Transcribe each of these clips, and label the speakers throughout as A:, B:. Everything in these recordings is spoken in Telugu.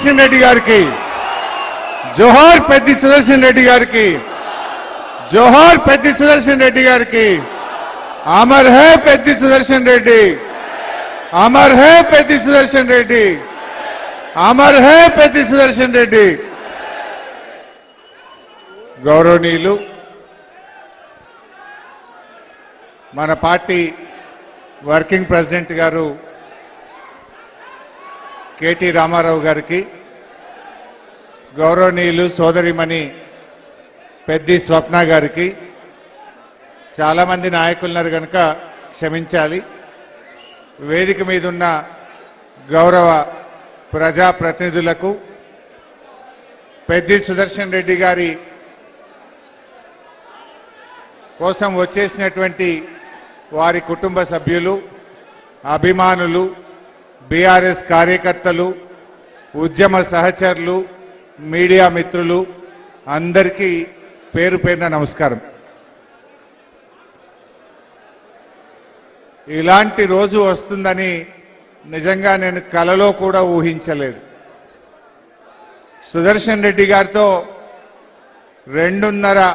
A: సుదర్శన్ రెడ్డి గారికి, జోహార్ పెద్ది సుదర్శన్ రెడ్డి గారికి, జోహార్ పెద్ది సుదర్శన్ రెడ్డి గారికి. Amar high Peddi Sudarshan Reddy, Amar high Peddi Sudarshan Reddy, Amar high Peddi Sudarshan Reddy. గౌరవనీయులు మన పార్టీ వర్కింగ్ ప్రెసిడెంట్ గారు కేటీ రామారావు గారికి, గౌరవనీయులు సోదరిమణి పెద్ది స్వప్న గారికి, చాలామంది నాయకులున్నారు కనుక క్షమించాలి. వేదిక మీద ఉన్న గౌరవ ప్రజాప్రతినిధులకు, పెద్ది సుదర్శన్ రెడ్డి గారి కోసం వచ్చేసినటువంటి వారి కుటుంబ సభ్యులు, అభిమానులు, బీఆర్ఎస్ కార్యకర్తలు, ఉద్యమ సహచరులు, మీడియా మిత్రులు అందరికీ పేరు పేరున నమస్కారం. ఇలాంటి రోజు వస్తుందని నిజంగా నేను కలలో కూడా ఊహించలేదు. సుదర్శన్ రెడ్డి గారితో 2.5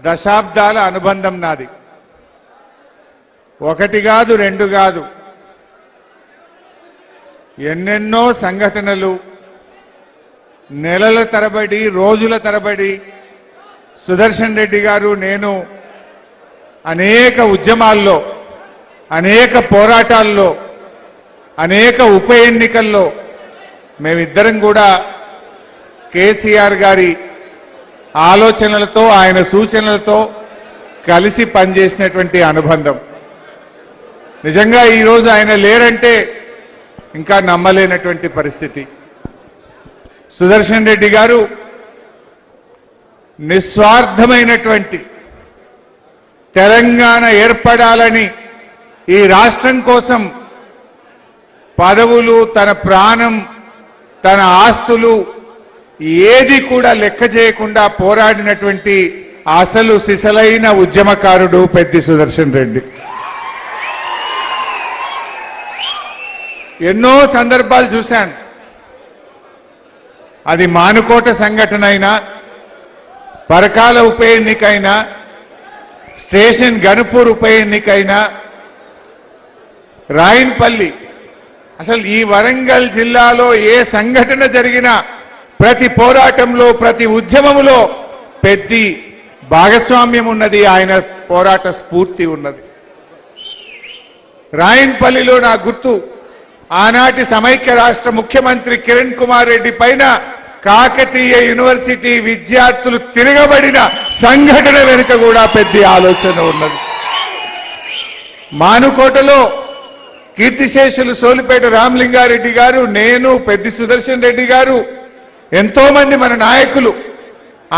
A: దశాబ్దాల అనుబంధం నాది. 1 కాదు 2 కాదు, ఎన్నెన్నో సంఘటనలు, నెలల తరబడి, రోజుల తరబడి సుదర్శన్ రెడ్డి గారు నేను అనేక ఉద్యమాల్లో, అనేక పోరాటాల్లో, అనేక ఉప ఎన్నికల్లో మేమిద్దరం కూడా కేసీఆర్ గారి ఆలోచనలతో, ఆయన సూచనలతో కలిసి పనిచేసినటువంటి అనుబంధం. నిజంగా ఈరోజు ఆయన లేరంటే ఇంకా నమ్మలేనటువంటి పరిస్థితి. సుదర్శన్ రెడ్డి గారు నిస్వార్థమైనటువంటి తెలంగాణ ఏర్పడాలని, ఈ రాష్ట్రం కోసం పదవులు, తన ప్రాణం, తన ఆస్తులు ఏది కూడా లెక్క చేయకుండా పోరాడినటువంటి అసలు సిసలైన ఉద్యమకారుడు పెద్ది సుదర్శన్ రెడ్డి. ఎన్నో సందర్భాలు చూశాను. అది మానుకోట సంఘటన అయినా, పరకాల ఉప ఎన్నికైనా, స్టేషన్ గణపూర్ ఉప ఎన్నికైనా, రాయన్పల్లి, అసలు ఈ వరంగల్ జిల్లాలో ఏ సంఘటన జరిగినా ప్రతి పోరాటంలో, ప్రతి ఉద్యమములో పెద్ది భాగస్వామ్యం ఉన్నది, ఆయన పోరాట స్ఫూర్తి ఉన్నది. రాయన్పల్లిలో నా గుర్తు, ఆనాటి సమైక్య రాష్ట్ర ముఖ్యమంత్రి కిరణ్ కుమార్ రెడ్డి పైన కాకతీయ యూనివర్సిటీ విద్యార్థులు తిరగబడిన సంఘటన వెనుక కూడా పెద్ద ఆలోచన ఉన్నది. మానుకోటలో కీర్తిశేషులు సోలిపేట రామలింగారెడ్డి గారు, నేను, పెద్ది సుదర్శన్ రెడ్డి గారు, ఎంతో మంది మన నాయకులు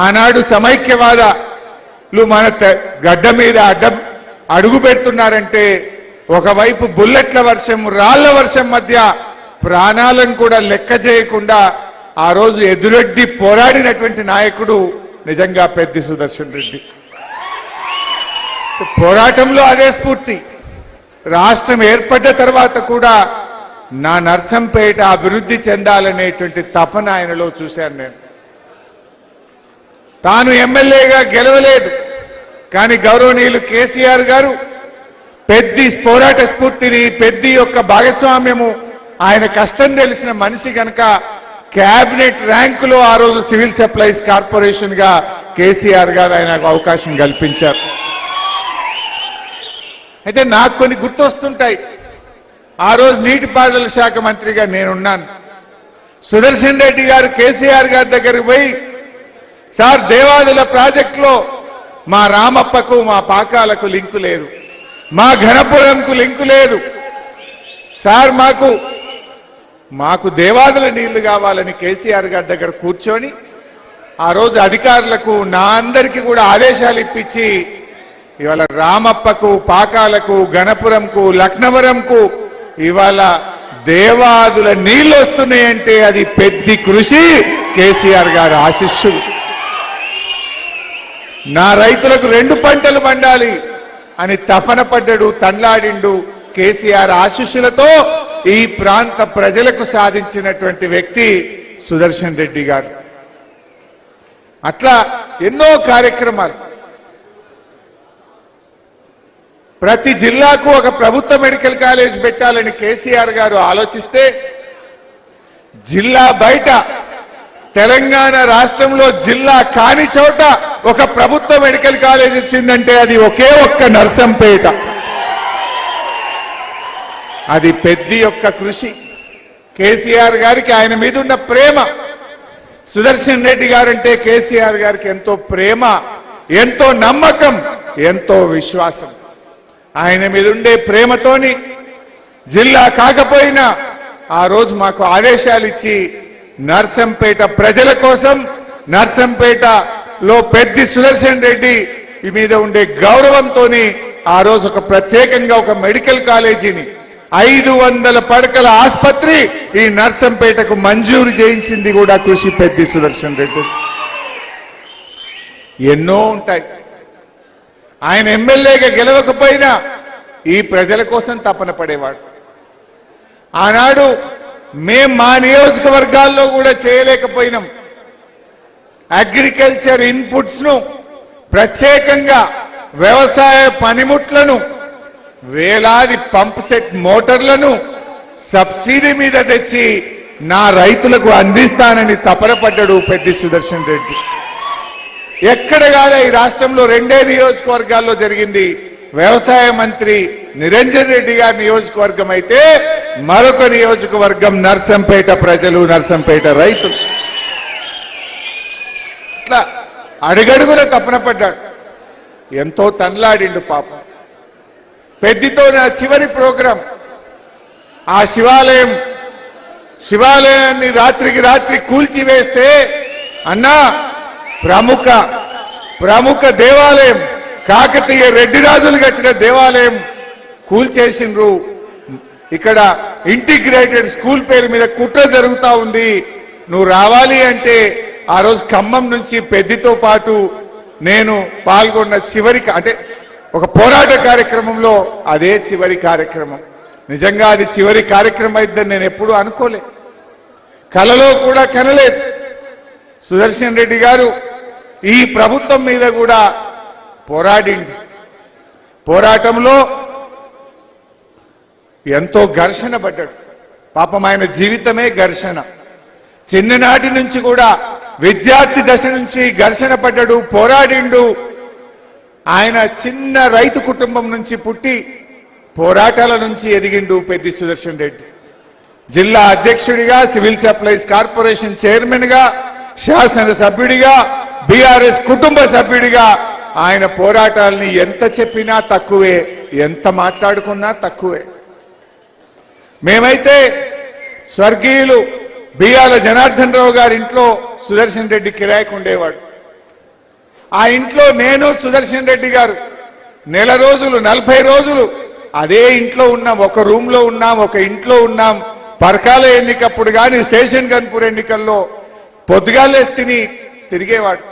A: ఆనాడు సమైక్యవాదులు మన గడ్డ మీద అడుగు పెడుతున్నారంటే ఒకవైపు బుల్లెట్ల వర్షం, రాళ్ల వర్షం మధ్య ప్రాణాలను కూడా లెక్క చేయకుండా ఆ రోజు ఎదురొడ్డి పోరాడినటువంటి నాయకుడు నిజంగా పెద్ది సుదర్శన్ రెడ్డి. పోరాటంలో అదే స్ఫూర్తి. రాష్ట్రం ఏర్పడ్డ తర్వాత కూడా నా నర్సంపేట అభివృద్ధి చెందాలనేటువంటి తపన ఆయనలో చూశాను నేను. తాను ఎమ్మెల్యేగా గెలవలేదు, కానీ గౌరవనీయులు కేసీఆర్ గారు పెద్ది పోరాట స్ఫూర్తిని, పెద్ది యొక్క భాగస్వామ్యము, ఆయన కష్టం తెలిసిన మనిషి కనుక క్యాబినెట్ ర్యాంకులో ఆ రోజు సివిల్ సప్లైస్ కార్పొరేషన్ గా కేసీఆర్ గారు ఆయనకు అవకాశం కల్పించారు. అయితే నాకు కొన్ని గుర్తొస్తుంటాయి. ఆ రోజు నీటిపారుదల శాఖ మంత్రిగా నేనున్నాను. సుదర్శన్ రెడ్డి గారు కేసీఆర్ గారి దగ్గరికి పోయి, సార్ దేవాదుల ప్రాజెక్టులో మా రామప్పకు, మా పాకాలకు లింకు లేదు, మా ఘనపురంకు లింకు లేదు సార్, మాకు దేవాదుల నీళ్లు కావాలని కేసీఆర్ గారి దగ్గర కూర్చొని ఆ రోజు అధికారులకు, నా అందరికీ కూడా ఆదేశాలు ఇప్పించి ఇవాళ రామప్పకు, పాకాలకు, గణపురంకు, లక్నవరంకు ఇవాళ దేవాదుల నీళ్లు వస్తున్నాయంటే అది పెద్ద కృషి, కేసీఆర్ గారి ఆశీస్సులు. నా రైతులకు 2 పంటలు పండాలి అని తపన పడ్డాడు, తన్లాడిండు. కేసీఆర్ ఆశీస్సులతో ఈ ప్రాంత ప్రజలకు సాధించినటువంటి వ్యక్తి సుదర్శన్ రెడ్డి గారు. అట్లా ఎన్నో కార్యక్రమాలు. ప్రతి జిల్లాకు ఒక ప్రభుత్వ మెడికల్ కాలేజ్ పెట్టాలని కేసీఆర్ గారు ఆలోచిస్తే జిల్లా బయట తెలంగాణ రాష్ట్రంలో జిల్లా కాని చోట ఒక ప్రభుత్వ మెడికల్ కాలేజ్ వచ్చిందంటే అది ఒకే ఒక్క నర్సంపేట. అది పెద్ది యొక్క కృషి, కేసీఆర్ గారికి ఆయన మీద ఉన్న ప్రేమ. సుదర్శన్ రెడ్డి గారంటే కేసీఆర్ గారికి ఎంతో ప్రేమ, ఎంతో నమ్మకం, ఎంతో విశ్వాసం. ఆయన మీద ఉండే ప్రేమతోని జిల్లా కాకపోయినా ఆ రోజు మాకు ఆదేశాలు ఇచ్చి నర్సంపేట ప్రజల కోసం, నర్సంపేటలో పెద్ది సుదర్శన్ రెడ్డి మీద ఉండే గౌరవంతో ఆ రోజు ఒక ప్రత్యేకంగా ఒక మెడికల్ కాలేజీని 500 పడకల ఆసుపత్రి ఈ నర్సంపేటకు మంజూరు చేయించింది కూడా కృషి పెద్ది సుదర్శన్ రెడ్డి. ఎన్నో ఉంటాయి. ఆయన ఎమ్మెల్యేగా గెలవకపోయినా ఈ ప్రజల కోసం తపన పడేవాడు. ఆనాడు మేం మా నియోజకవర్గాల్లో కూడా చేయలేకపోయినాం. అగ్రికల్చర్ ఇన్పుట్స్ ను ప్రత్యేకంగా వ్యవసాయ పనిముట్లను వేలాది పంప్ సెట్ మోటార్లను సబ్సిడీ మీద తెచ్చి నా రైతులకు అందిస్తానని తపన పడ్డాడు పెద్ది సుదర్శన్ రెడ్డి. ఎక్కడ కాలే ఈ రాష్ట్రంలో 2 నియోజకవర్గాల్లో జరిగింది. వ్యవసాయ మంత్రి నిరంజన్ రెడ్డి గారి నియోజకవర్గం అయితే మరొక నియోజకవర్గం నర్సంపేట ప్రజలు, నర్సంపేట రైతులు. ఇట్లా అడుగడుగున తపన పడ్డాడు. ఎంతో తన్లాడిండు పాపం. పెద్దితో నా చివరి ప్రోగ్రాం ఆ శివాలయాన్ని రాత్రికి రాత్రి కూల్చివేస్తే అన్నా ప్రముఖ దేవాలయం, కాకతీయ రెడ్డి రాజులు కట్టిన దేవాలయం కూల్చేసిండ్రు. ఇక్కడ ఇంటిగ్రేటెడ్ స్కూల్ పేరు మీద కుట్ర జరుగుతా ఉంది. నువ్వు రావాలి అంటే ఆ రోజు ఖమ్మం నుంచి పెద్దితో పాటు నేను పాల్గొన్న అంటే ఒక పోరాట కార్యక్రమంలో అదే చివరి కార్యక్రమం. నిజంగా అది చివరి కార్యక్రమం అయిద్దని నేను ఎప్పుడూ అనుకోలే, కలలో కూడా కనలేదు. సుదర్శన్ రెడ్డి గారు ఈ ప్రభుత్వం మీద కూడా పోరాడింది. పోరాటంలో ఎంతో ఘర్షణ పడ్డాడు. పాపం ఆయన జీవితమే ఘర్షణ. చిన్ననాటి నుంచి కూడా విద్యార్థి దశ నుంచి ఘర్షణ పడ్డాడు, పోరాడిండు. ఆయన చిన్న రైతు కుటుంబం నుంచి పుట్టి పోరాటాల నుంచి ఎదిగిండు పెద్ది సుదర్శన్ రెడ్డి. జిల్లా అధ్యక్షుడిగా, సివిల్ సప్లైస్ కార్పొరేషన్ చైర్మన్ గా, శాసనసభ్యుడిగా, బీఆర్ఎస్ కుటుంబ సభ్యుడిగా ఆయన పోరాటాలని ఎంత చెప్పినా తక్కువే, ఎంత మాట్లాడుకున్నా తక్కువే. మేమైతే స్వర్గీయులు బియ్యాల జనార్దన్ రావు గారి ఇంట్లో సుదర్శన్ రెడ్డి కిరాయికి ఉండేవాడు. ఆ ఇంట్లో నేను, సుదర్శన్ రెడ్డి గారు నెల రోజులు, 40 రోజులు అదే ఇంట్లో ఉన్నాం. ఒక రూమ్ లో ఉన్నాం, ఒక ఇంట్లో ఉన్నాం. పరకాల ఎన్నికప్పుడు కానీ, స్టేషన్ గన్పూర్ ఎన్నికల్లో పొద్దుగాలేసి తిరిగేవాడు.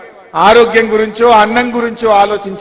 A: ఆరోగ్యం గురించో అన్నం గురించో ఆలోచించి